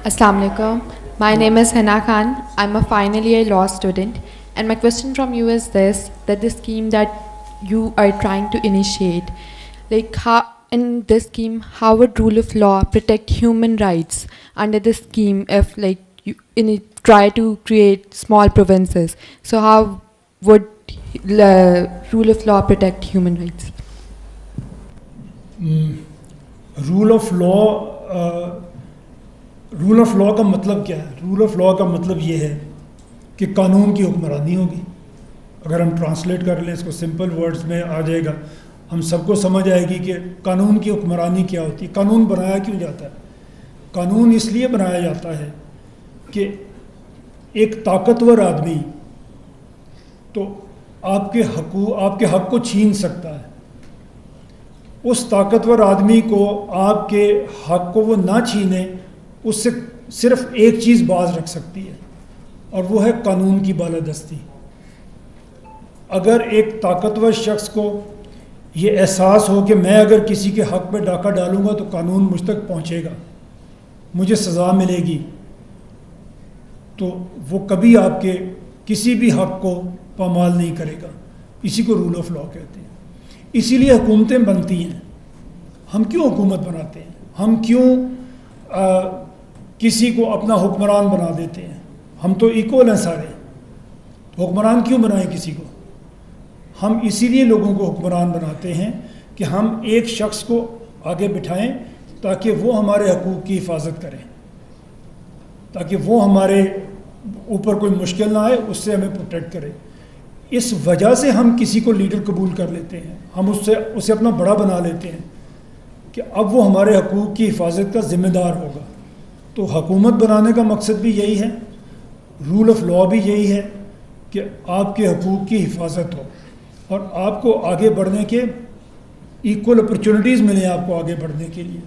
Assalamu alaikum. My name is Hana Khan. I'm a final year law student. And my question from you is this, that the scheme that you are trying to initiate, like how, in this scheme, how would rule of law protect human rights under this scheme if like you try to create small provinces? So how would rule of law protect human rights? Rule of law کا مطلب کیا ہے؟ Role of law کا مطلب یہ ہے کہ قانون کی حکمرانی ہوگی. اگر ہم ٹرانسلیٹ کر لیں اس کو سمپل ورڈز میں آ جائے گا, ہم سب کو سمجھ آئے گی کہ قانون کی حکمرانی کیا ہوتی ہے. قانون بنایا کیوں جاتا ہے؟ قانون اس لیے بنایا جاتا ہے کہ ایک طاقتور آدمی تو آپ کے حق کو چھین سکتا ہے. اس طاقتور آدمی کو آپ کے حق کو وہ نہ چھینے, اس سے صرف ایک چیز باز رکھ سکتی ہے, اور وہ ہے قانون کی بالادستی. اگر ایک طاقتور شخص کو یہ احساس ہو کہ میں اگر کسی کے حق پہ ڈاکہ ڈالوں گا تو قانون مجھ تک پہنچے گا, مجھے سزا ملے گی, تو وہ کبھی آپ کے کسی بھی حق کو پامال نہیں کرے گا. اسی کو رول آف لا کہتے ہیں. اسی لیے حکومتیں بنتی ہیں. ہم کیوں حکومت بناتے ہیں؟ ہم کیوں کسی کو اپنا حکمران بنا دیتے ہیں؟ ہم تو ایکول ہیں سارے, تو حکمران کیوں بنائیں کسی کو؟ ہم اسی لیے لوگوں کو حکمران بناتے ہیں کہ ہم ایک شخص کو آگے بٹھائیں تاکہ وہ ہمارے حقوق کی حفاظت کریں, تاکہ وہ ہمارے اوپر کوئی مشکل نہ آئے, اس سے ہمیں پروٹیکٹ کرے. اس وجہ سے ہم کسی کو لیڈر قبول کر لیتے ہیں, ہم اسے اپنا بڑا بنا لیتے ہیں کہ اب وہ ہمارے حقوق کی حفاظت کا ذمہ دار ہوگا. تو حکومت بنانے کا مقصد بھی یہی ہے, رول آف لا بھی یہی ہے کہ آپ کے حقوق کی حفاظت ہو اور آپ کو آگے بڑھنے کے ایکول اپرچونٹیز ملیں آپ کو آگے بڑھنے کے لیے.